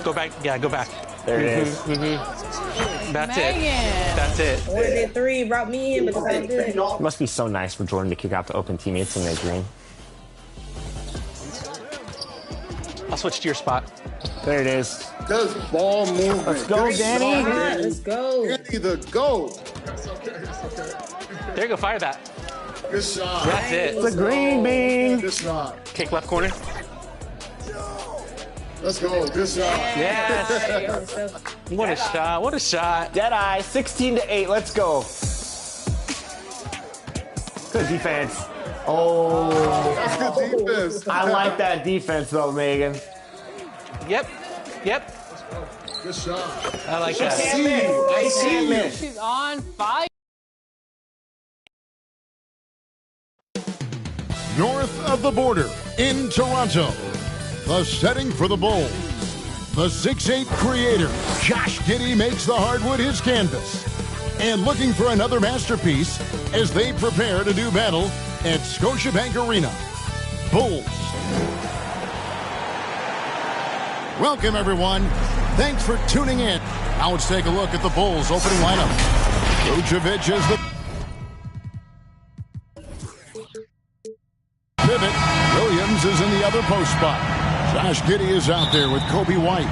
Go back. Yeah, go back. There it is. That's it. That's it. Ordered it 3, brought me in, but it's all good. It must be so nice for Jordan to kick out the open teammates in their green. I'll switch to your spot. There it is. Does ball movement. Let's go, Danny. Let's go. Danny the GOAT. There you go. Fire that. Good shot. That's it. It's a green bean. Good shot. Kick left corner. Let's go. Good shot. Yes. What a shot. What a shot. Deadeye, 16-8. Let's go. Good defense. Oh. That's good defense. I like that defense, though, Megan. Yep. Yep. Good shot. I like that. I see you. She's on fire. North of the border in Toronto, the setting for the Bulls. The 6'8 creator, Josh Giddey, makes the hardwood his canvas. And looking for another masterpiece as they prepare to do battle at Scotiabank Arena. Bulls. Welcome, everyone. Thanks for tuning in. Now let's take a look at the Bulls' opening lineup. Vucevic is the pivot. Williams is in the other post spot. Josh Giddey is out there with Kobe White.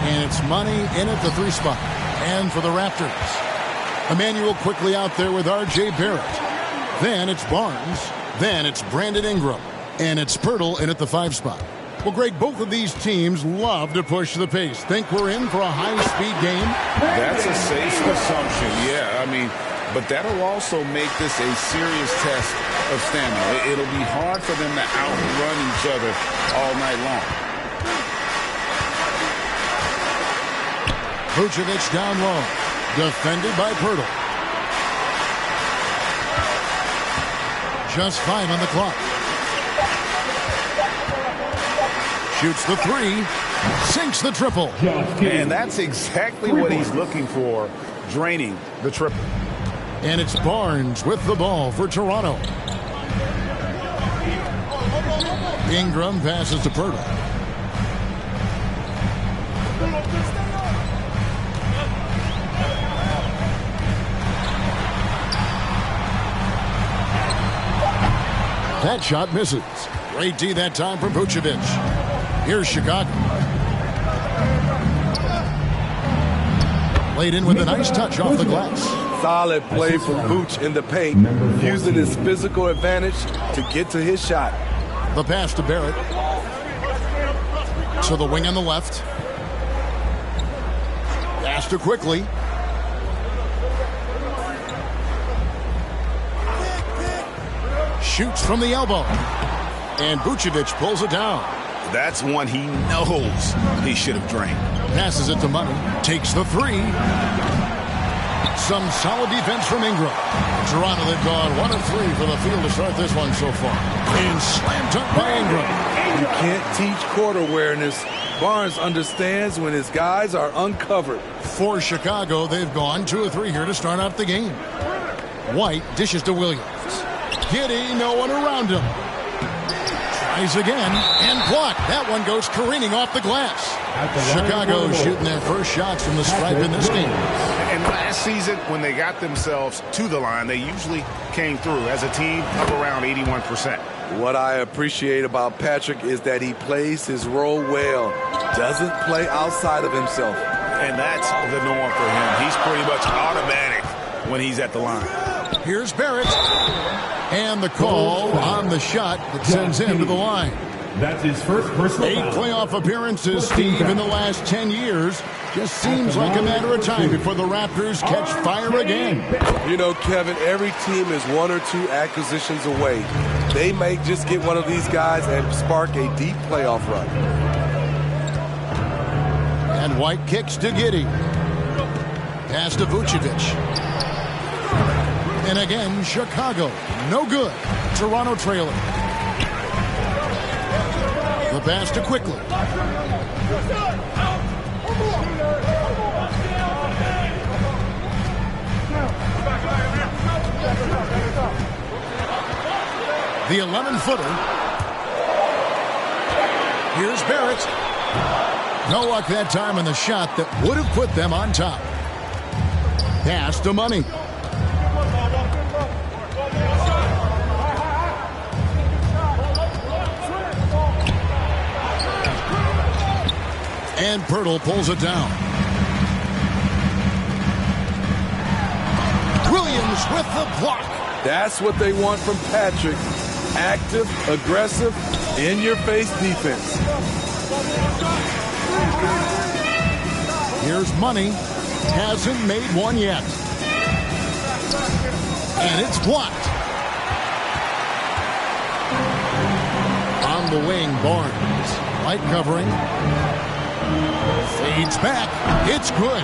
And it's Money in at the 3 spot. And for the Raptors, Emmanuel quickly out there with R.J. Barrett. Then it's Barnes. Then it's Brandon Ingram. And it's Pirtle in at the 5 spot. Well, Greg, both of these teams love to push the pace. Think we're in for a high-speed game? That's a safe assumption, yeah. I mean, but that'll also make this a serious test of stamina. It'll be hard for them to outrun each other all night long. Vucevic down low. Defended by Pirtle. Just 5 on the clock. Shoots the 3. Sinks the triple. And that's exactly what he's looking for, draining the triple. And it's Barnes with the ball for Toronto. Ingram passes to Pirtle. That shot misses. Great D that time from Vucevic. Here's Chicago. Laid in with a nice touch off the glass. Solid play from Vooch in the paint, using his physical advantage to get to his shot. The pass to Barrett. To the wing on the left. Pass to quickly. Shoots from the elbow. And Vucevic pulls it down. That's one he knows he should have drained. Passes it to Money. Takes the 3. Some solid defense from Ingram. Toronto, they've gone 1 of 3 for the field to start this one so far. And slammed up by Ingram. You can't teach court awareness. Barnes understands when his guys are uncovered. For Chicago, they've gone 2 of 3 here to start out the game. White dishes to Williams. Giddey, no one around him. Tries again and blocked. That one goes careening off the glass. Chicago shooting their first shots from the stripe in this game. And last season, when they got themselves to the line, they usually came through as a team up around 81%. What I appreciate about Patrick is that he plays his role well. Doesn't play outside of himself. And that's the norm for him. He's pretty much automatic when he's at the line. Here's Barrett. And the call on the shot that sends him to the line. That's his first personal 8 playoff appearances, Steve, in the last 10 years. Just seems like a matter of time before the Raptors catch fire again. You know, Kevin, every team is 1 or 2 acquisitions away. They may just get one of these guys and spark a deep playoff run. And White kicks to Giddey. Pass to Vucevic. And again, Chicago. No good. Toronto trailing. The pass to quickly. The 11-footer. Here's Barrett. No luck that time in the shot that would have put them on top. Pass to Money. And Pirtle pulls it down. Williams with the block. That's what they want from Patrick. Active, aggressive, in-your-face defense. Here's Money. Hasn't made one yet. And it's blocked. On the wing, Barnes. Light covering. Fades back. It's good.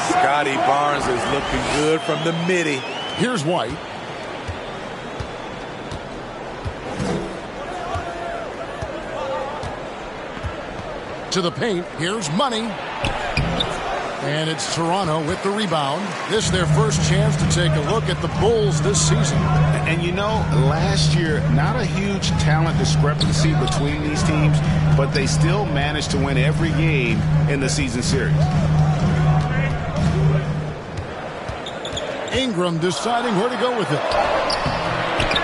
Scotty Barnes is looking good from the midi. Here's White. To the paint. Here's Money. And it's Toronto with the rebound. This is their first chance to take a look at the Bulls this season. And you know, last year, not a huge talent discrepancy between these teams, but they still managed to win every game in the season series. Ingram deciding where to go with it.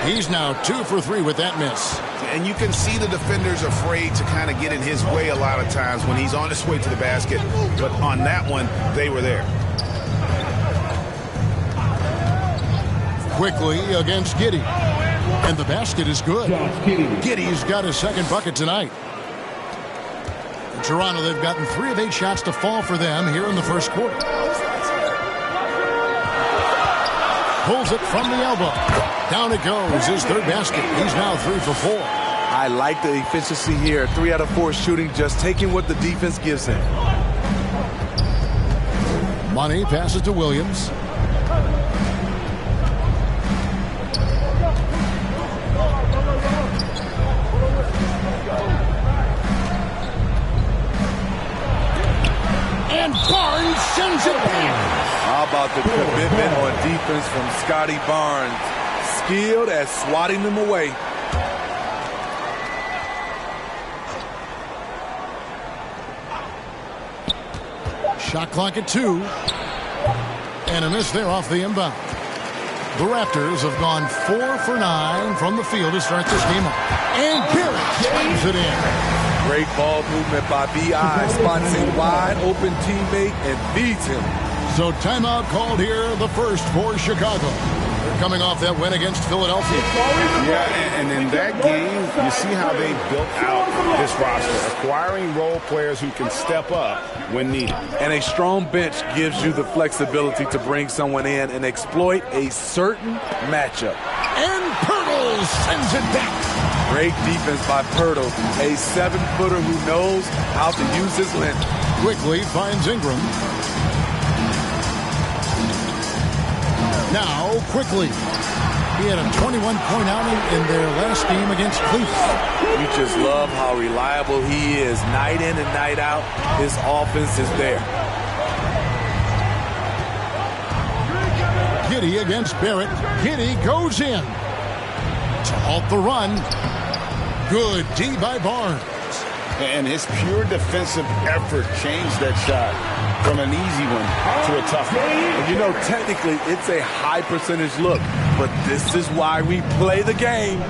He's now 2 for 3 with that miss. And you can see the defenders afraid to kind of get in his way a lot of times when he's on his way to the basket. But on that one, they were there. Quickly against Giddey. And the basket is good. Giddey's got his second bucket tonight. In Toronto, they've gotten 3 of 8 shots to fall for them here in the first quarter. Pulls it from the elbow. Down it goes. His third basket. He's now 3 for 4. I like the efficiency here. 3 out of 4 shooting, just taking what the defense gives him. Money passes to Williams. And Barnes sends it back. How about the commitment on defense from Scotty Barnes? Skilled at swatting them away. Shot clock at 2. And a miss there off the inbound. The Raptors have gone 4 for 9 from the field to start this game off. And Barrett slams it in. Great ball movement by B.I. Spots a wide open teammate and feeds him. So timeout called here, the first for Chicago. They're coming off that win against Philadelphia. Yeah, and in that game, you see how they built out this roster, acquiring role players who can step up when needed. And a strong bench gives you the flexibility to bring someone in and exploit a certain matchup. And Pirtle sends it back. Great defense by Pirtle, a 7-footer who knows how to use his length. Quickly finds Ingram. Now, quickly. He had a 21-point outing in their last game against Cleveland. You just love how reliable he is. Night in and night out, his offense is there. Giddey against Barrett. Giddey goes in to halt the run. Good D by Barnes. And his pure defensive effort changed that shot from an easy one to a tough one. And you know, technically, it's a high percentage look, but this is why we play the game.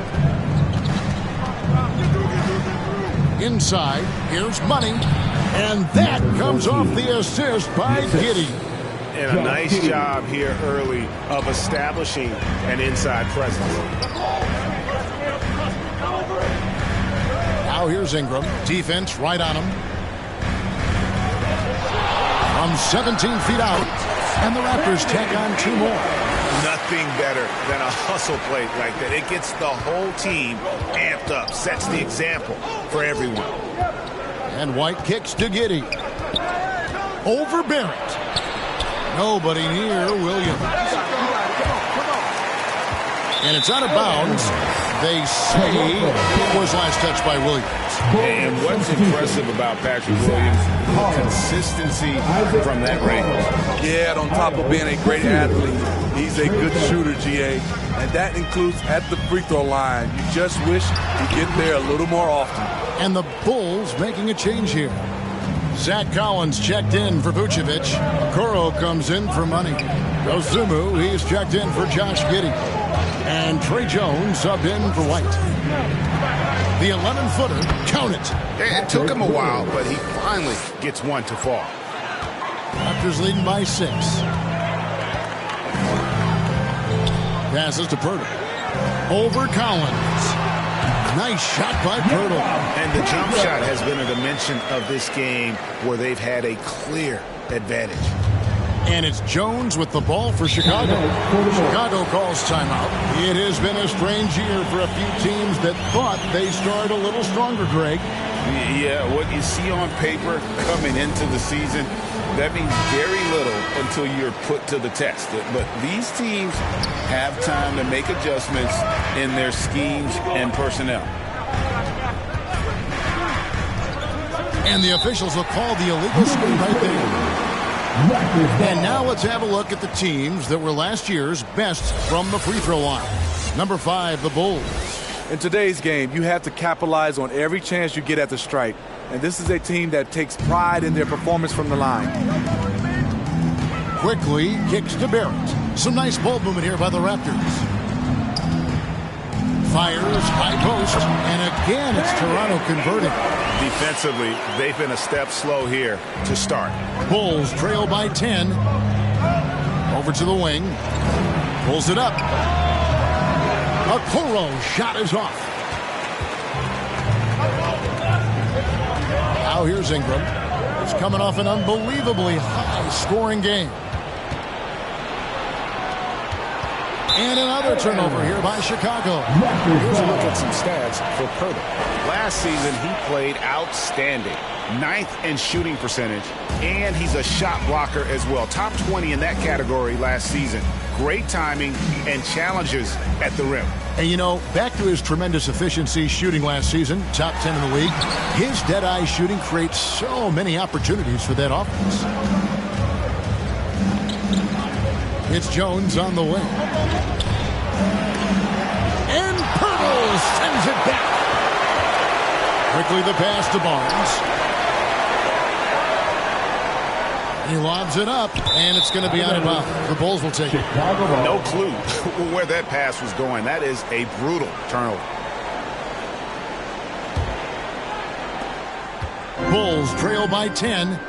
Inside, here's Money. And that comes off the assist by Giddey. And a nice job here early of establishing an inside presence. Now here's Ingram. Defense right on him. From 17 feet out. And the Raptors tack on 2 more. Nothing better than a hustle play like that. It gets the whole team amped up, sets the example for everyone. And White kicks to Giddey. Over Barrett. Nobody near Williams. And it's out of bounds. They say it was last touched by Williams. And what's impressive about Patrick Williams, consistency from that range. Yeah, on top of being a great athlete, he's a good shooter, GA. And that includes at the free throw line. You just wish you get there a little more often. And the Bulls making a change here. Zach Collins checked in for Vucevic. Kuro comes in for money. Dosumu, he's checked in for Josh Giddey. And Trey Jones subbed in for White. The 11-footer, count it. It took him a while, but he finally gets one to fall. Raptors leading by 6. Passes to Pirtle. Over Collins. Nice shot by Pirtle. And the jump shot has been a dimension of this game where they've had a clear advantage. And it's Jones with the ball for Chicago. Chicago calls timeout. It has been a strange year for a few teams that thought they started a little stronger, Greg. Yeah, what you see on paper coming into the season, that means very little until you're put to the test. But these teams have time to make adjustments in their schemes and personnel. And the officials will call the illegal screen right there. And now let's have a look at the teams that were last year's best from the free throw line. Number 5, the Bulls. In today's game, you have to capitalize on every chance you get at the stripe. And this is a team that takes pride in their performance from the line. Quickly kicks to Barrett. Some nice ball movement here by the Raptors. Fires, high post, and again it's Toronto converting. Defensively, they've been a step slow here to start. Bulls trail by 10. Over to the wing. Pulls it up. A Kuro shot is off. Now here's Ingram. He's coming off an unbelievably high-scoring game. And another turnover here by Chicago. Here's a look at some stats for Pirtle. Last season, he played outstanding. 9th in shooting percentage, and he's a shot blocker as well. Top 20 in that category last season. Great timing and challenges at the rim. And, you know, back to his tremendous efficiency shooting last season, top 10 in the league, his dead-eye shooting creates so many opportunities for that offense. It's Jones on the wing. And Pirtle sends it back. Quickly the pass to Barnes. He lobs it up, and it's going to be out of bounds. The Bulls will take it. No clue where that pass was going. That is a brutal turnover. Bulls trail by 10.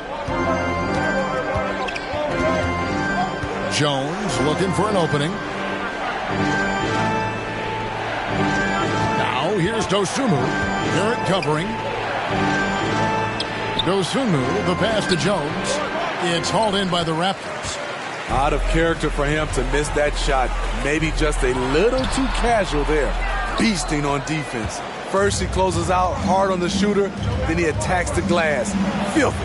Jones looking for an opening. Now here's Dosumu. Garrett covering. Dosumu, the pass to Jones. It's hauled in by the Raptors. Out of character for him to miss that shot. Maybe just a little too casual there. Beasting on defense. First he closes out hard on the shooter, then he attacks the glass. Filthy.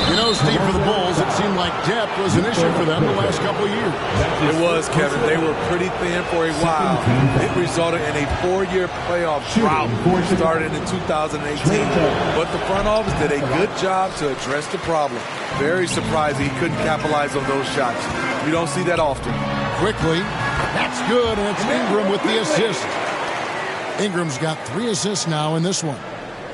You know, Steve, for the Bulls, it seemed like depth was an issue for them the last couple of years. It was, Kevin. They were pretty thin for a while. It resulted in a 4-year playoff drought started in 2018. But the front office did a good job to address the problem. Very surprised he couldn't capitalize on those shots. You don't see that often. Quickly, that's good, and it's Ingram with the assist. Ingram's got 3 assists now in this one.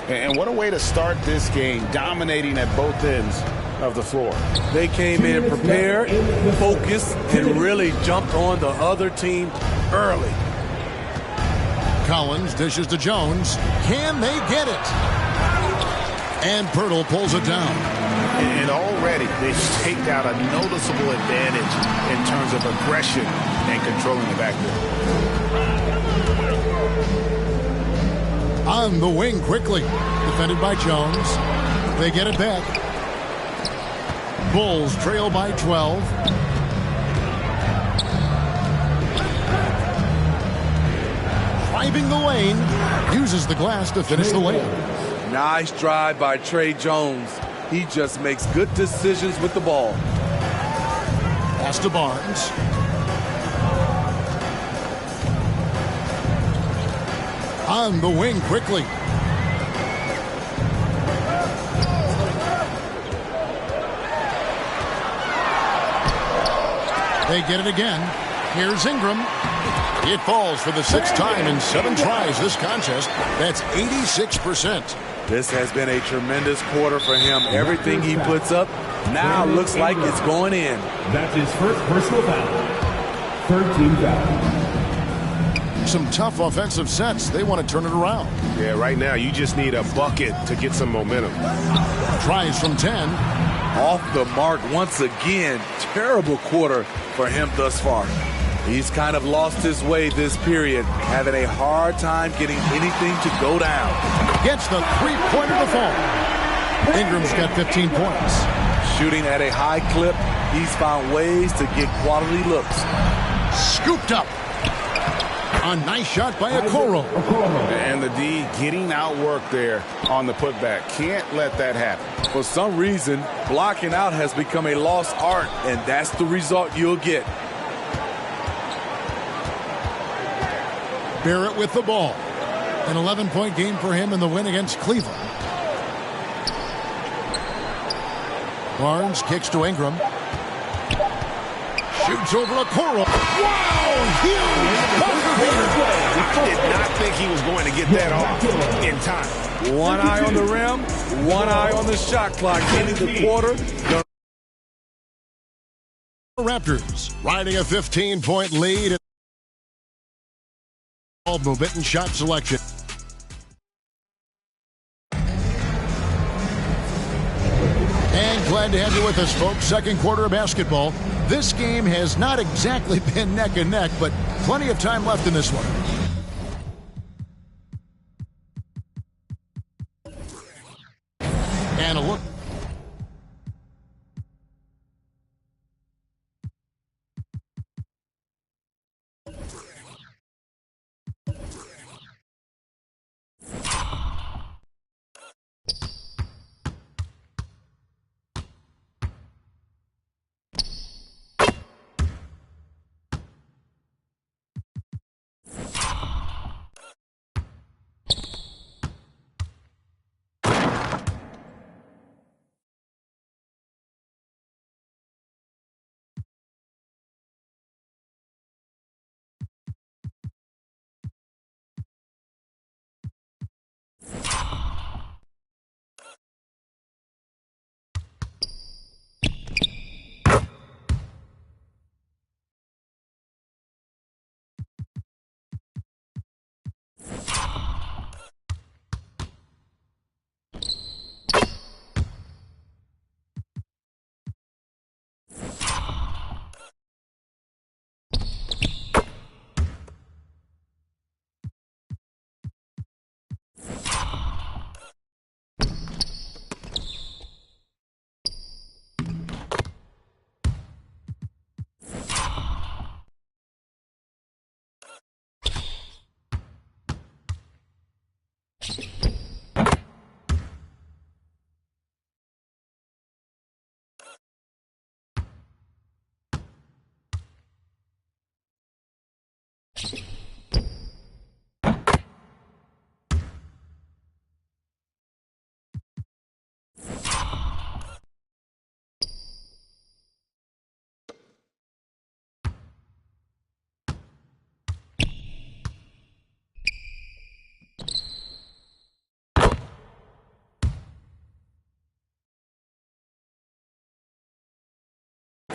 And what a way to start this game, dominating at both ends of the floor. They came in prepared, focused, and really jumped on the other team early. Collins dishes to Jones. Can they get it? And Pirtle pulls it down. And already they've staked out a noticeable advantage in terms of aggression and controlling the backcourt. On the wing quickly. Defended by Jones. They get it back. Bulls trail by 12. Driving the lane. Uses the glass to finish the lane. Nice drive by Trey Jones. He just makes good decisions with the ball. Pass to Barnes. On the wing quickly. They get it again. Here's Ingram. It falls for the 6th time in 7 tries this contest. That's 86%. This has been a tremendous quarter for him. Everything he puts up now looks like it's going in. That's his first personal foul. 13 foul. Some tough offensive sets. They want to turn it around. Yeah, right now you just need a bucket to get some momentum. Tries from 10. Off the mark once again. Terrible quarter for him thus far. He's kind of lost his way this period, having a hard time getting anything to go down. Gets the three-pointer to fall. Ingram's got 15 points. Shooting at a high clip, he's found ways to get quality looks. Scooped up. A nice shot by Okoro. And the D getting outworked there on the putback. Can't let that happen. For some reason, blocking out has become a lost art, and that's the result you'll get. Barrett with the ball. An 11-point game for him in the win against Cleveland. Barnes kicks to Ingram. Shoots over Okoro. Wow! Huge buzzer beater. I did not think he was going to get that off in time. One eye on the rim, one eye on the shot clock. Ending the quarter. Raptors riding a 15-point lead. Ball movement and shot selection. And glad to have you with us, folks. Second quarter of basketball. This game has not exactly been neck and neck, but plenty of time left in this one. And a look.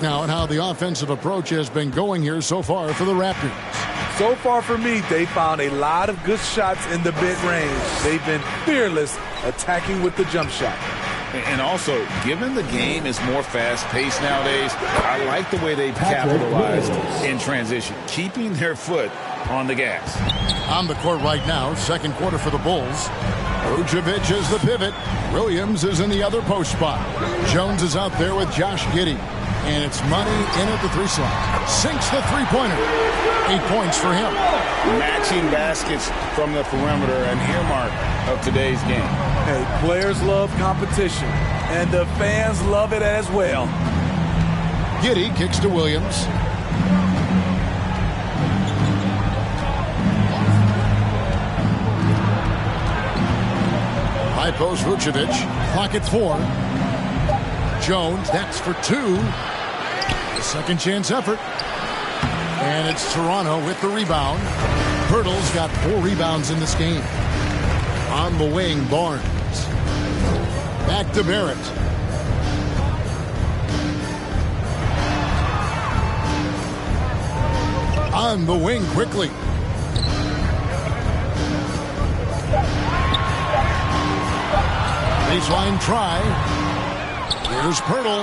Now, and how the offensive approach has been going here so far for the Raptors. So far for me, they found a lot of good shots in the mid-range. They've been fearless attacking with the jump shot. And also, given the game is more fast-paced nowadays, I like the way they've capitalized in transition, keeping their foot on the gas. On the court right now, second quarter for the Bulls. Vucevic is the pivot. Williams is in the other post spot. Jones is out there with Josh Giddey. And it's money in at the three slot. Sinks the three-pointer. 8 points for him. Matching baskets from the perimeter, an earmark of today's game. Hey, players love competition, and the fans love it as well. Giddey kicks to Williams. High post Vucevic. Clock at 4. Jones, that's for 2. Second chance effort. And it's Toronto with the rebound. Hurdle's got 4 rebounds in this game. On the wing, Barnes. Back to Barrett. On the wing quickly. Baseline try. Here's Pirtle.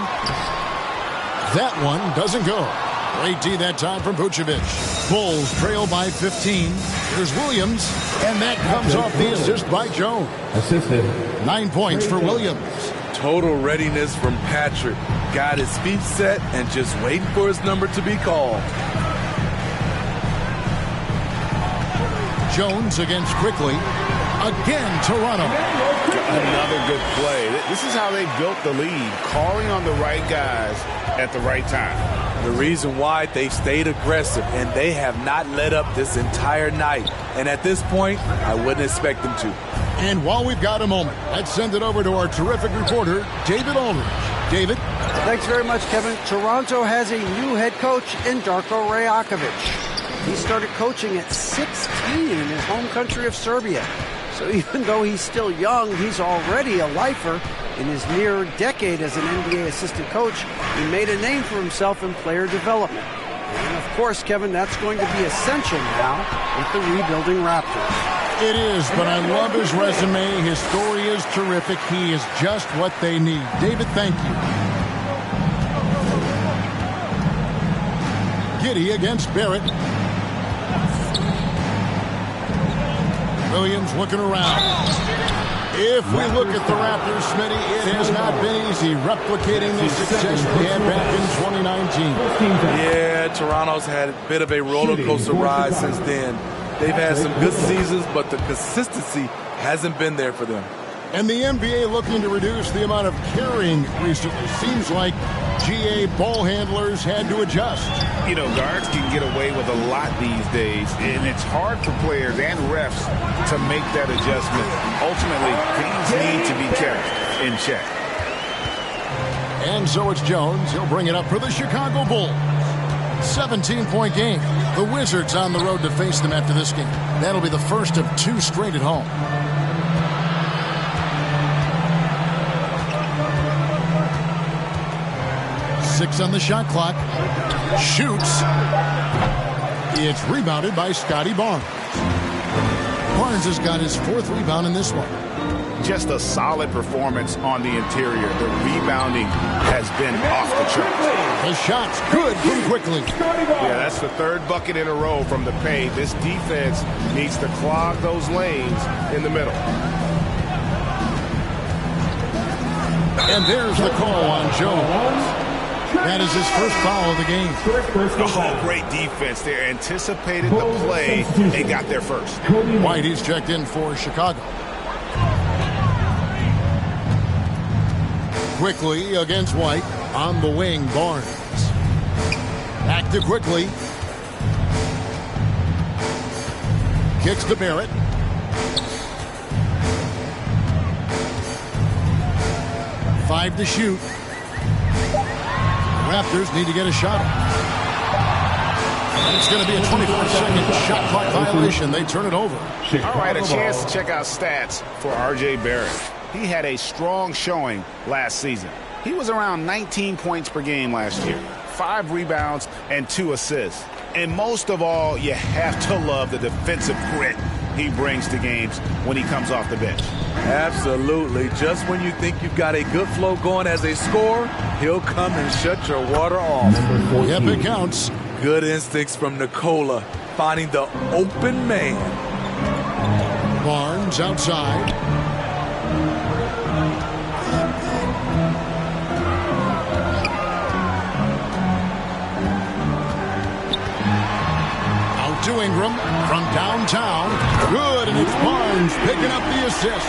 That one doesn't go. Great D that time from Vucevic. Bulls trail by 15. Here's Williams. And that comes off the assist by Jones. Assisted. 9 points for Williams. Total readiness from Patrick. Got his feet set and just waiting for his number to be called. Jones against Quickly. Again, Toronto. Another good play. This is how they built the lead, calling on the right guys at the right time. The reason why they've stayed aggressive, and they have not let up this entire night. And at this point, I wouldn't expect them to. And while we've got a moment, let's send it over to our terrific reporter, David Aldridge. David? Thanks very much, Kevin. Toronto has a new head coach in Darko Rajakovic. He started coaching at 16 in his home country of Serbia. So even though he's still young, he's already a lifer. In his near decade as an NBA assistant coach, he made a name for himself in player development. And of course, Kevin, that's going to be essential now with the rebuilding Raptors. It is, but I love his resume. His story is terrific. He is just what they need. David, thank you. Giddey against Barrett. Williams looking around. If we look at the Raptors, Smitty, it has not been easy replicating the success they had back in 2019. Yeah, Toronto's had a bit of a roller coaster ride since then. They've had some good seasons, but the consistency hasn't been there for them. And the NBA looking to reduce the amount of carrying recently. Seems like GA ball handlers had to adjust. You know, guards can get away with a lot these days, and it's hard for players and refs to make that adjustment. Ultimately, things need to be kept in check. And so it's Jones. He'll bring it up for the Chicago Bulls. 17-point game. The Wizards on the road to face them after this game. That'll be the first of 2 straight at home. Six on the shot clock. Shoots. It's rebounded by Scotty Barnes. Barnes has got his 4th rebound in this one. Just a solid performance on the interior. The rebounding has been off the charts. The shot's good from Quickly. Yeah, that's the 3rd bucket in a row from the paint. This defense needs to clog those lanes in the middle. And there's the call on Jones. That is his first foul of the game. Oh, great defense there. Anticipated the play and got there first. White, he's checked in for Chicago. Quickly against White. On the wing, Barnes. Back to Quickly. Kicks to Barrett. Five to shoot. Raptors need to get a shot. It's going to be a 24-second shot clock violation. They turn it over. All right, a chance to check out stats for R.J. Barrett. He had a strong showing last season. He was around 19 points per game last year, 5 rebounds and 2 assists. And most of all, you have to love the defensive grit he brings to games when he comes off the bench. Absolutely. Just when you think you've got a good flow going as a scorer, he'll come and shut your water off. Yep, it counts. Good instincts from Nikola, finding the open man. Barnes outside. Out to Ingram from downtown. Good, and it's Barnes picking up the assist.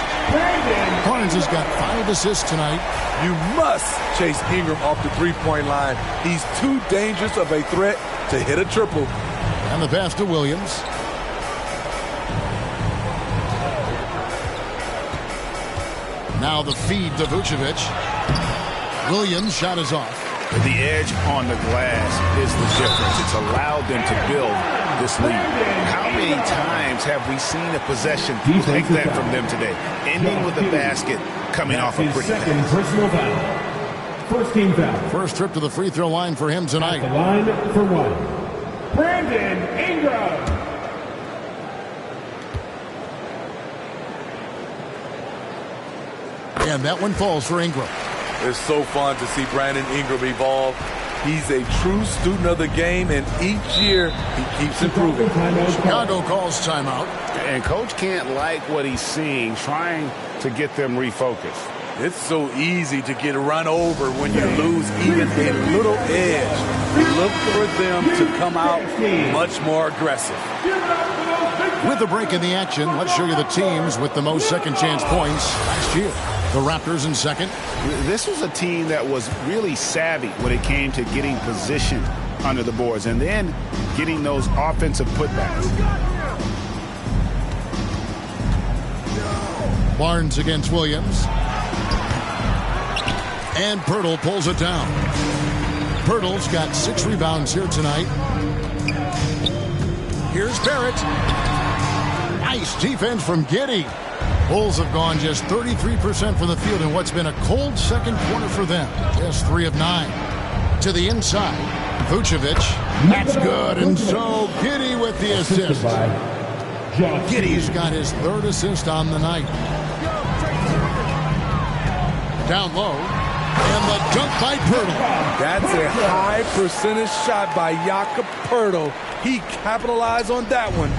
Barnes has got 5 assists tonight. You must chase Ingram off the three-point line. He's too dangerous of a threat to hit a triple. And the pass to Williams. Now the feed to Vucevic. Williams' shot is off. The edge on the glass is the difference. It's allowed them to build this lead. How many times have we seen a possession like that from them today? Ending with a basket coming off a pretty second personal foul. First team foul. First trip to the free throw line for him tonight. At the line for one. Brandon Ingram. And that one falls for Ingram. It's so fun to see Brandon Ingram evolve. He's a true student of the game, and each year he keeps improving. Chicago calls timeout. And Coach can't like what he's seeing, trying to get them refocused. It's so easy to get run over when you lose even a little edge. Look for them to come out much more aggressive. With a break in the action, let's show you the teams with the most second chance points last year. The Raptors in second. This was a team that was really savvy when it came to getting position under the boards and then getting those offensive putbacks. Barnes against Williams. And Pirtle pulls it down. Pirtle's got 6 rebounds here tonight. Here's Barrett. Nice defense from Giddey. Bulls have gone just 33% from the field in what's been a cold second quarter for them. Just 3 of 9. To the inside. Vucevic. That's good. And so Giddey with the assist. Giddey's got his 3rd assist on the night. Down low. And the dunk by Pirtle. That's a high percentage shot by Jakob Pirtle. He capitalized on that one.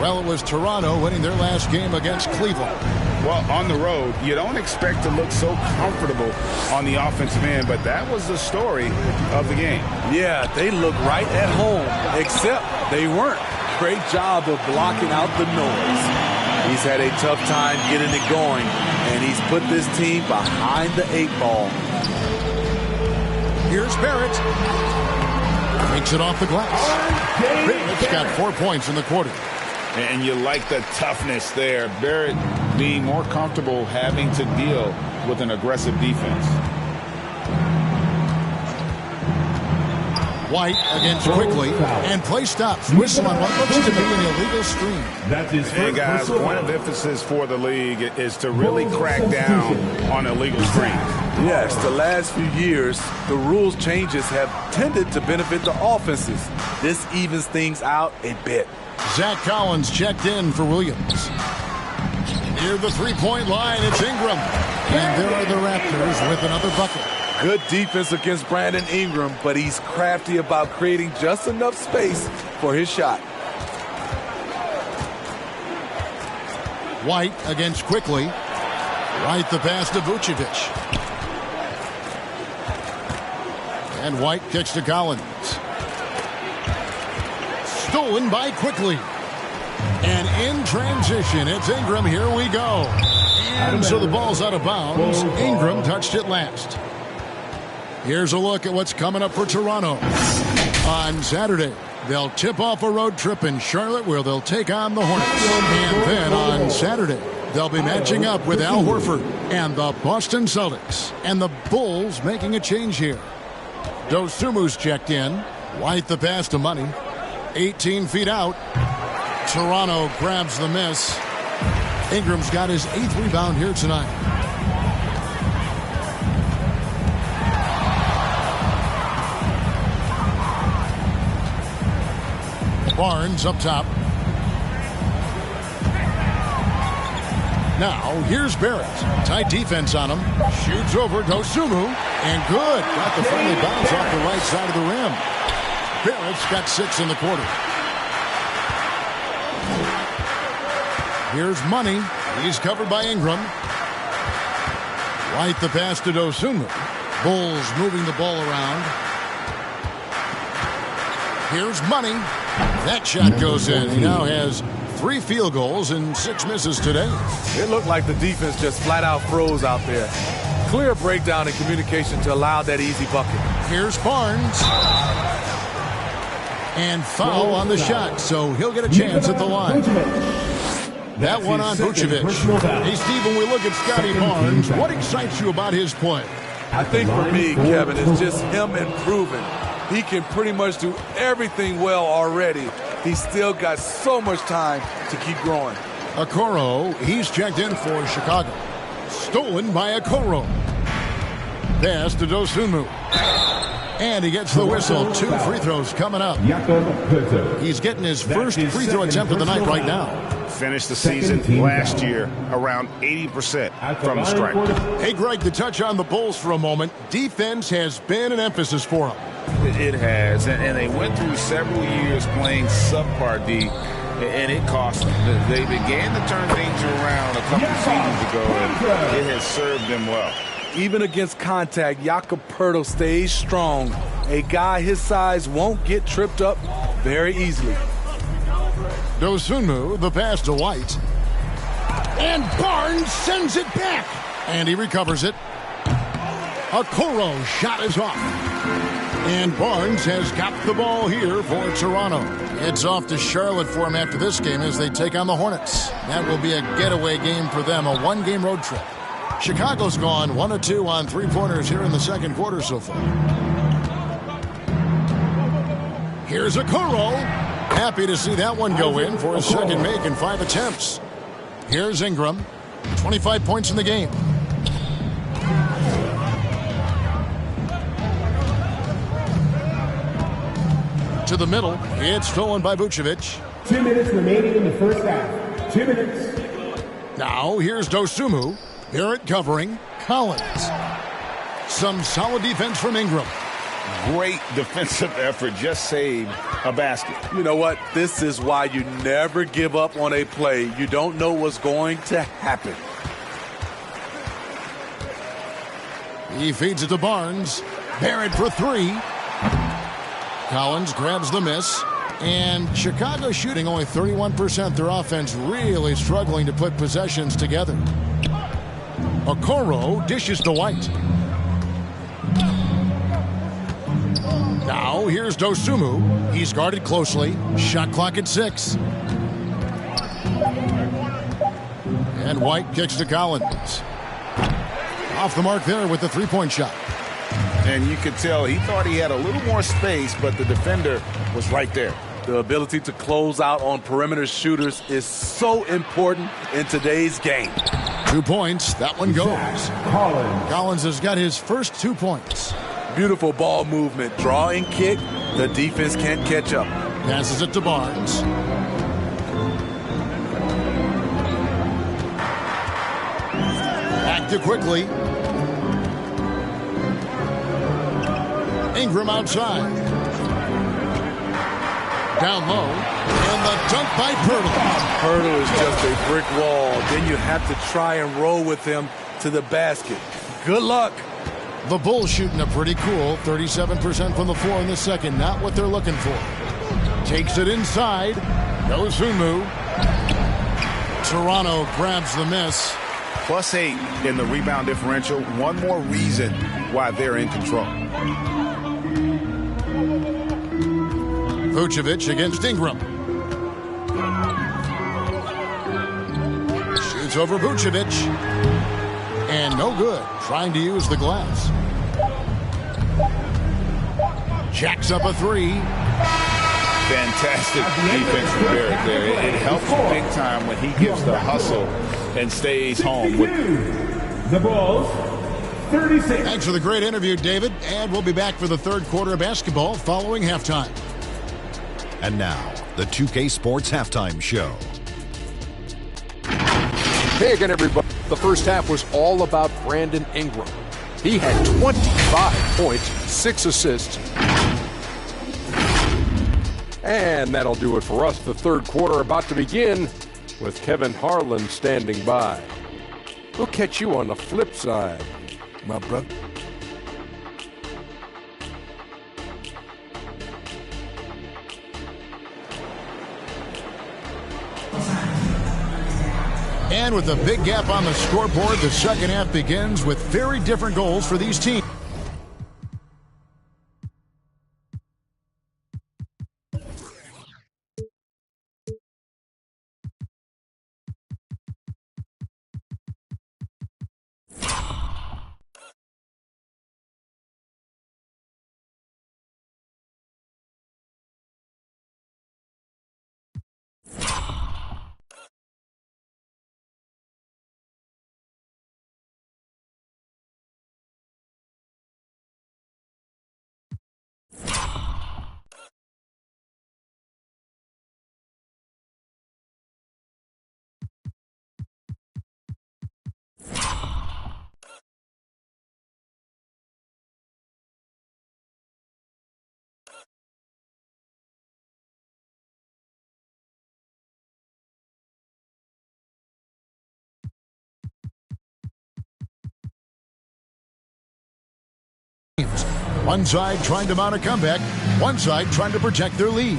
Well, it was Toronto winning their last game against Cleveland. Well, on the road, you don't expect to look so comfortable on the offensive end, but that was the story of the game. Yeah, they look right at home, except they weren't. Great job of blocking out the noise. He's had a tough time getting it going, and he's put this team behind the 8 ball. Here's Barrett. Takes it off the glass. Barrett's got 4 points in the quarter. And you like the toughness there. Barrett being more comfortable having to deal with an aggressive defense. White against Quickly. And play stops. Whistle on what looks to be an illegal screen. Hey, guys, point of emphasis for the league is to really crack down on illegal screens. Yes, the last few years, the rules changes have tended to benefit the offenses. This evens things out a bit. Zach Collins checked in for Williams. Near the three-point line, it's Ingram. And there are the Raptors with another bucket. Good defense against Brandon Ingram, but he's crafty about creating just enough space for his shot. White against Quickly. Right the pass to Vucevic. And White kicks to Collins. Stolen by Quickly. And in transition, it's Ingram. Here we go. And so the ball's out of bounds. Ingram touched it last. Here's a look at what's coming up for Toronto. On Saturday, they'll tip off a road trip in Charlotte where they'll take on the Hornets. And then on Saturday, they'll be matching up with Al Horford and the Boston Celtics. And the Bulls making a change here. Dosumu's checked in. White the pass to Money. 18 feet out. Toronto grabs the miss. Ingram's got his 8th rebound here tonight. Barnes up top. Now, here's Barrett. Tight defense on him. Shoots over Dosumu. And good. Got the friendly bounce off the right side of the rim. Barrett's got 6 in the quarter. Here's Money. He's covered by Ingram. White the pass to Dosumu. Bulls moving the ball around. Here's Money. That shot goes in. He now has 3 field goals and 6 misses today. It looked like the defense just flat out froze out there. Clear breakdown in communication to allow that easy bucket. Here's Barnes. And foul on the shot, so he'll get a chance at the line. That one on Vucevic. Hey, Steve, when we look at Scotty Barnes, what excites you about his play? I think for me, Kevin, it's just him improving. He can pretty much do everything well already. He's still got so much time to keep growing. Okoro, he's checked in for Chicago. stolen by Okoro. Pass to Dosunmu. And he gets the whistle. 2 free throws coming up. He's getting his first free throw attempt of the night right now. Finished the season last year around 80% from the stripe. Hey, Greg, to touch on the Bulls for a moment, defense has been an emphasis for them. It has, and they went through several years playing subpar D, and it cost them. They began to turn things around a couple of seasons ago, and it has served them well. Even against contact, Jakob Poeltl stays strong. A guy his size won't get tripped up very easily. Dosunmu, the pass to White. And Barnes sends it back. And he recovers it. Okoro shot is off. And Barnes has got the ball here for Toronto. It's off to Charlotte for him after this game as they take on the Hornets. That will be a getaway game for them, a one-game road trip. Chicago's gone 1 of 2 on three-pointers here in the second quarter so far. Here's Okoro. Happy to see that one go in for his second make in 5 attempts. Here's Ingram. 25 points in the game. To the middle. It's stolen by Vucevic. 2 minutes remaining in the first half. 2 minutes. Now here's Dosunmu. Barrett covering. Collins. Some solid defense from Ingram. Great defensive effort, just saved a basket. You know what? This is why you never give up on a play. You don't know what's going to happen. He feeds it to Barnes. Barrett for 3. Collins grabs the miss. And Chicago shooting only 31%. Their offense really struggling to put possessions together. Okoro dishes to White. Now here's Dosunmu. He's guarded closely. Shot clock at 6. And White kicks to Collins. Off the mark there with the three-point shot. And you could tell he thought he had a little more space, but the defender was right there. The ability to close out on perimeter shooters is so important in today's game. 2 points. That one goes. Collins has got his first 2 points. Beautiful ball movement. Draw and kick. The defense can't catch up. Passes it to Barnes. Back to quickly. Ingram outside. Down low. And the dunk by Poeltl. Poeltl is just a brick wall. Then you have to try and roll with him to the basket. Good luck. The Bulls shooting a pretty cool 37% from the floor in the second. Not what they're looking for. Takes it inside. Dosunmu. Toronto grabs the miss. +8 in the rebound differential. One more reason why they're in control. Vucevic against Ingram. Shoots over Vucevic. And no good. Trying to use the glass. Jacks up a 3. Fantastic defense from Barrett there. It helps big time when he gives the hustle and stays home with the Bulls. 36. Thanks for the great interview, David. And we'll be back for the third quarter of basketball following halftime. And now, the 2K Sports Halftime Show. Hey again, everybody. The first half was all about Brandon Ingram. He had 25 points, 6 assists. And that'll do it for us. The third quarter about to begin with Kevin Harlan standing by. We'll catch you on the flip side, my brother. And with a big gap on the scoreboard, the second half begins with very different goals for these teams. One side trying to mount a comeback, one side trying to protect their lead.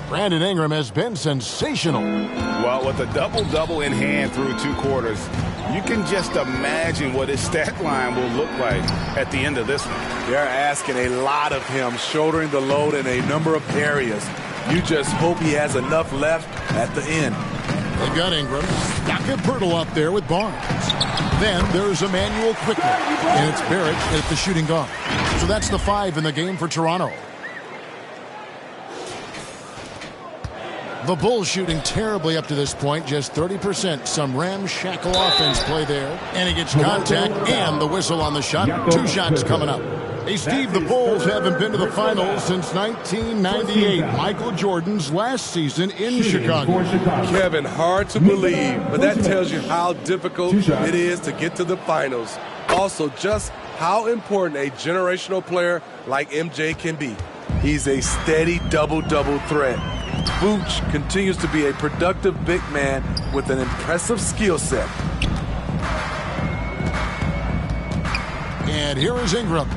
Brandon Ingram has been sensational. Well, with a double-double in hand through 2 quarters, you can just imagine what his stat line will look like at the end of this one. They're asking a lot of him, shouldering the load in a number of areas. You just hope he has enough left at the end. They've got Ingram. Got Pirtle out there with Barnes. Then there's Emmanuel quickly. And it's Barrett at the shooting guard. So that's the 5 in the game for Toronto. The Bulls shooting terribly up to this point, just 30%. Some ramshackle offense play there. And he gets contact and the whistle on the shot. 2 shots coming up. Hey, Steve, the Bulls haven't been to the finals since 1998, Michael Jordan's last season in Chicago. Kevin, hard to believe, but that tells you how difficult it is to get to the finals. Also, just how important a generational player like MJ can be. He's a steady double-double threat. Vooch continues to be a productive big man with an impressive skill set. And here is Ingram.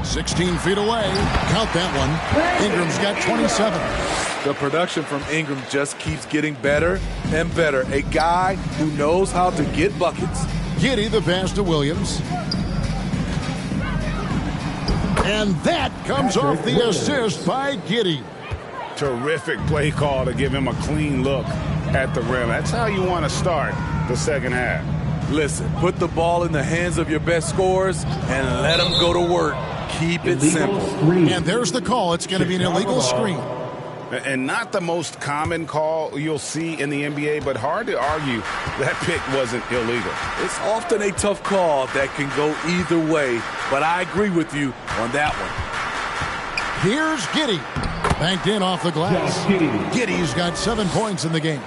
16 feet away. Count that one. Ingram's got 27. The production from Ingram just keeps getting better and better. A guy who knows how to get buckets. Giddey the pass to Williams. And that comes off the assist by Giddey. Terrific play call to give him a clean look at the rim. That's how you want to start the second half. Listen, put the ball in the hands of your best scorers and let them go to work. Keep it simple. And there's the call. It's going to be an illegal screen. And not the most common call you'll see in the NBA, but hard to argue that pick wasn't illegal. It's often a tough call that can go either way, but I agree with you on that one. Here's Giddey. Banked in off the glass. Giddey's got 7 points in the game.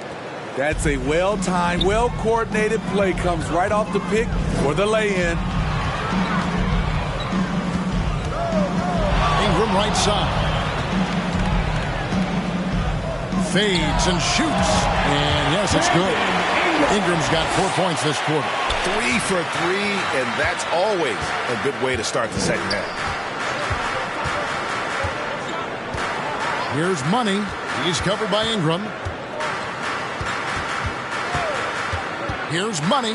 That's a well-timed, well-coordinated play. Comes right off the pick for the lay-in. Ingram right side. Fades and shoots. And yes, it's good. Ingram's got 4 points this quarter. 3 for 3, and that's always a good way to start the second half. Here's Money. He's covered by Ingram. Here's Money.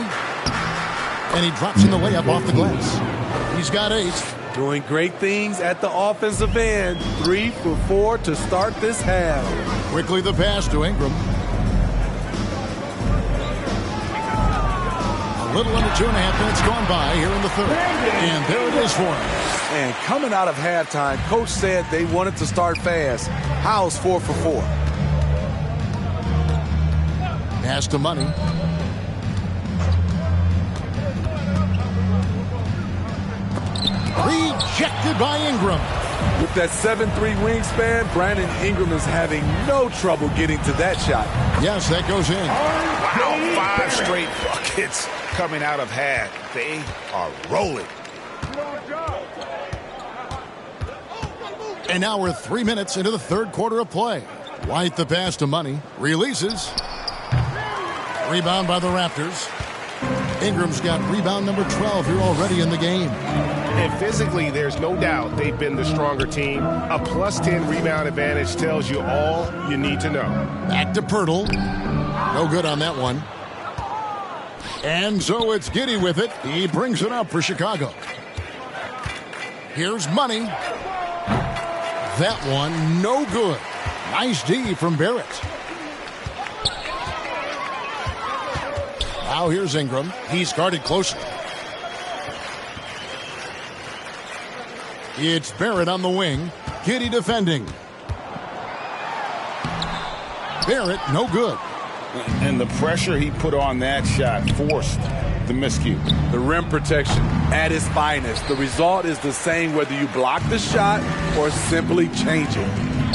And he drops in the layup off the glass. He's got 8. Doing great things at the offensive end. 3 for 4 to start this half. Quickly the pass to Ingram. A little under 2.5 minutes gone by here in the third. And there it is for him. And coming out of halftime, Coach said they wanted to start fast. How's 4 for 4? Pass to Money. Rejected by Ingram. With that 7'3" wingspan, Brandon Ingram is having no trouble getting to that shot. Yes, that goes in. Wow, 5 straight buckets coming out of half. They are rolling. And now we're 3 minutes into the third quarter of play. White the pass to Money. Releases. Rebound by the Raptors. Ingram's got rebound number 12 here already in the game. And physically, there's no doubt they've been the stronger team. A +10 rebound advantage tells you all you need to know. Back to Pirtle. No good on that one. And so it's Giddey with it. He brings it up for Chicago. Here's Money. That one, no good. Nice D from Barrett. Now here's Ingram. He's guarded closely. It's Barrett on the wing. Giddey defending. Barrett, no good. And the pressure he put on that shot forced the miscue. The rim protection at its finest. The result is the same whether you block the shot or simply change it.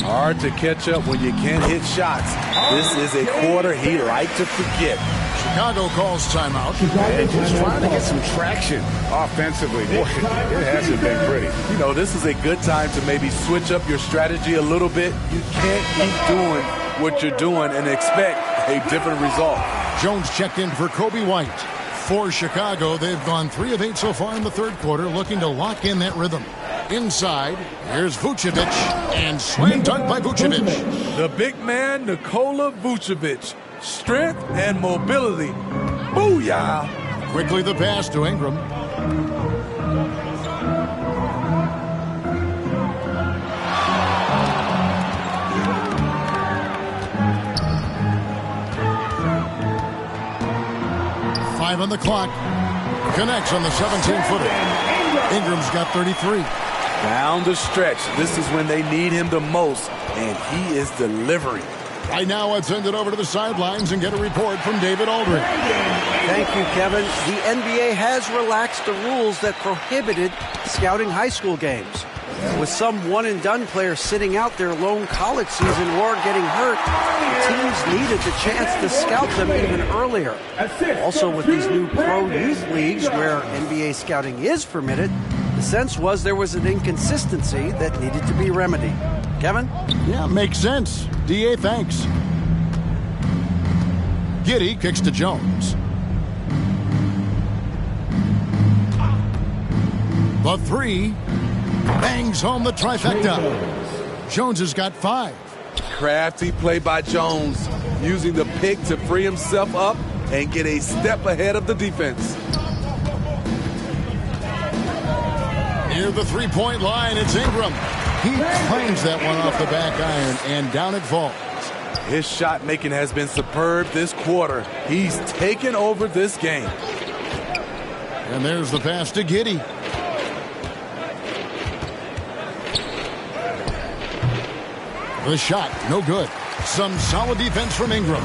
Hard to catch up when you can't hit shots. This is a quarter he liked to forget. Chicago calls timeout. And just trying to get some traction offensively. Boy, it hasn't been pretty. You know, this is a good time to maybe switch up your strategy a little bit. You can't keep doing what you're doing and expect a different result. Jones checked in for Kobe White. For Chicago, they've gone 3 of 8 so far in the third quarter, looking to lock in that rhythm. Inside, here's Vucevic, and slam dunk by Vucevic. The big man, Nikola Vucevic. Strength and mobility. Booyah! Quickly the pass to Ingram. Five on the clock. Connects on the 17-footer. Ingram's got 33. Down the stretch. This is when they need him the most, and he is delivering. Right now, let's send it over to the sidelines and get a report from David Aldridge. Thank you, Kevin. The NBA has relaxed the rules that prohibited scouting high school games. With some one-and-done players sitting out their lone college season or getting hurt, teams needed the chance to scout them even earlier. Also, with these new pro youth leagues where NBA scouting is permitted, the sense was there was an inconsistency that needed to be remedied. Kevin? Yeah, makes sense. DA, thanks. Giddey kicks to Jones. The three bangs home the trifecta. Jones has got 5. Crafty play by Jones, using the pick to free himself up and get a step ahead of the defense. Near the three-point line, it's Ingram. He claims that one off the back iron, and down it falls. His shot making has been superb this quarter. He's taken over this game. And there's the pass to Giddey. The shot, no good. Some solid defense from Ingram.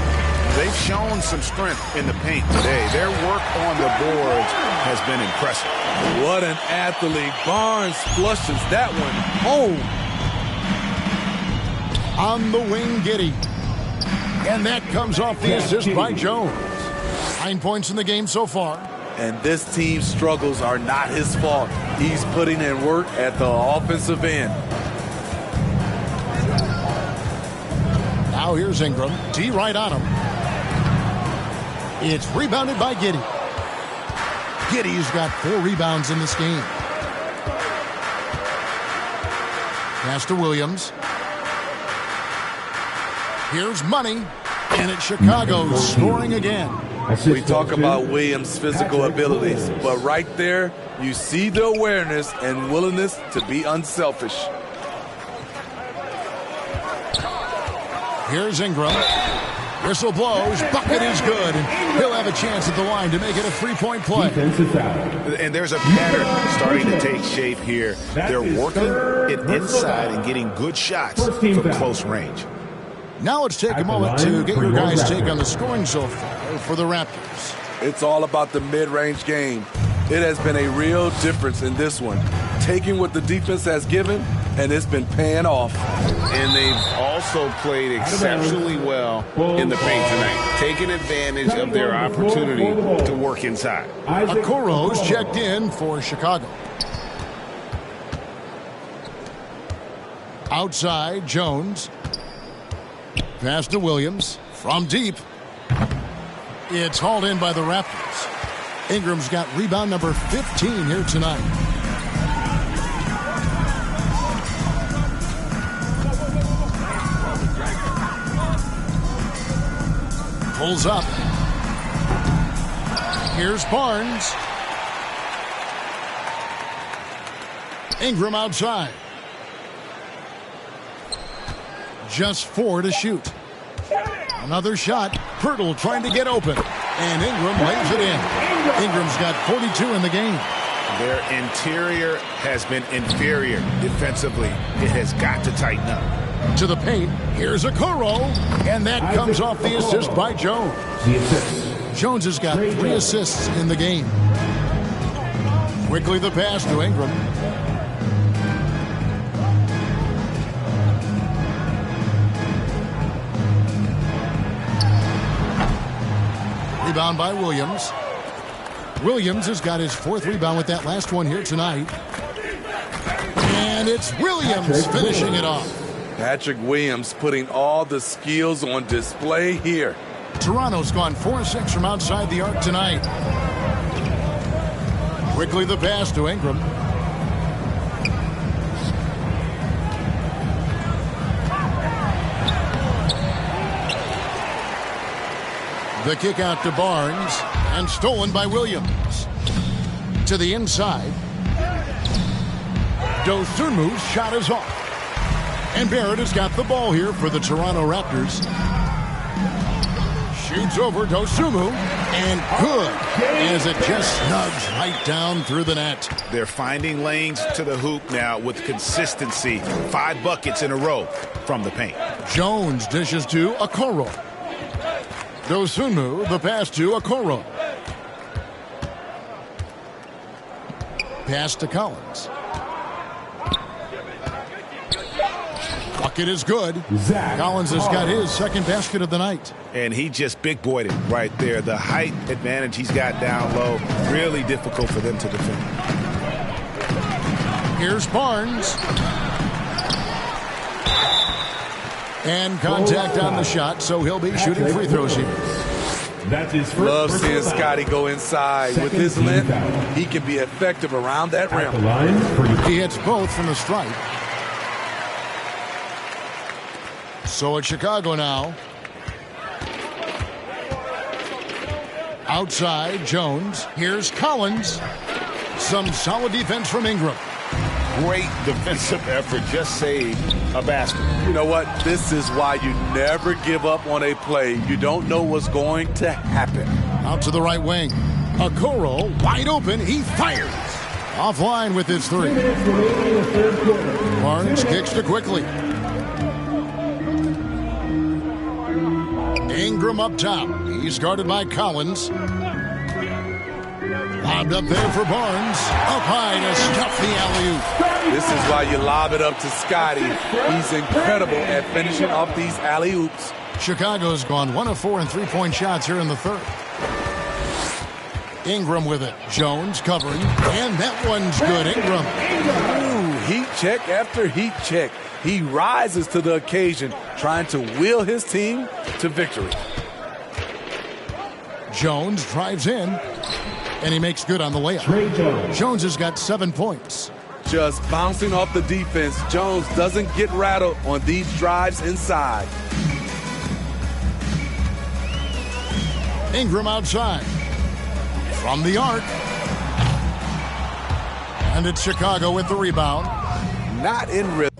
They've shown some strength in the paint today. Their work on the boards has been impressive. What an athlete. Barnes flushes that one home. On the wing, Giddey. And that comes off the assist by Jones. 9 points in the game so far. And this team's struggles are not his fault. He's putting in work at the offensive end. Now here's Ingram. D right on him. It's rebounded by Giddey. Giddey's got 4 rebounds in this game. Pass to Williams. Here's Money. And it's Chicago scoring again. We talk about Williams' physical abilities, but right there, you see the awareness and willingness to be unselfish. Here's Ingram. Whistle blows. Bucket is good. And he'll have a chance at the line to make it a 3-point play. And there's a pattern starting to take shape here. They're working it inside and getting good shots from close range. Now let's take a moment to get your guys' take on the scoring so far for the Raptors. It's all about the mid-range game. It has been a real difference in this one. Taking what the defense has given, and it's been paying off. And they've also played exceptionally well in the paint tonight, taking advantage of their opportunity to work inside. Okoro's checked in for Chicago. Outside, Jones. Pass to Williams from deep. It's hauled in by the Raptors. Ingram's got rebound number 15 here tonight. Pulls up. Here's Barnes. Ingram outside. Just 4 to shoot. Another shot. Pirtle trying to get open. And Ingram lays it in. Ingram's got 42 in the game. Their interior has been inferior defensively. It has got to tighten up. To the paint. Here's Okoro. And that comes off the assist by Jones. Jones has got 3 assists in the game. Quickly the pass to Ingram. Rebound by Williams. Williams has got his 4th rebound with that last one here tonight. And it's Williams finishing it off. Patrick Williams putting all the skills on display here. Toronto's gone 4-6 from outside the arc tonight. Quickly the pass to Ingram. The kick out to Barnes, and stolen by Williams. To the inside. Dosunmu's shot is off. And Barrett has got the ball here for the Toronto Raptors. Shoots over Dosunmu, and good, as it just snugs right down through the net. They're finding lanes to the hoop now with consistency. 5 buckets in a row from the paint. Jones dishes to Okoro. Dosunmu, the pass to Okoro. Pass to Collins. Bucket is good. Collins has got his second basket of the night. And he just big-boyed it right there. The height advantage he's got down low, really difficult for them to defend. Here's Barnes. And contact on the shot, so he'll be shooting free throws here. That's his first. Love seeing Scotty go inside. With his length, he can be effective around that rim. He hits both from the stripe. So it's Chicago now. Outside, Jones. Here's Collins. Some solid defense from Ingram. Great defensive effort. Just saved a basket. You know what? This is why you never give up on a play. You don't know what's going to happen. Out to the right wing. Okoro wide open. He fires. Offline with his three. Barnes kicks to quickly. Ingram up top. He's guarded by Collins. Lobbed up there for Barnes. Up high to stuff the alley-oop. This is why you lob it up to Scotty. He's incredible at finishing off these alley-oops. Chicago's gone 1 of 4 in three-point shots here in the third. Ingram with it. Jones covering. And that one's good. Ingram. Ooh, heat check after heat check. He rises to the occasion, trying to wheel his team to victory. Jones drives in, and he makes good on the layup. Jones has got 7 points. Just bouncing off the defense. Jones doesn't get rattled on these drives inside. Ingram outside. From the arc. And it's Chicago with the rebound. Not in rhythm.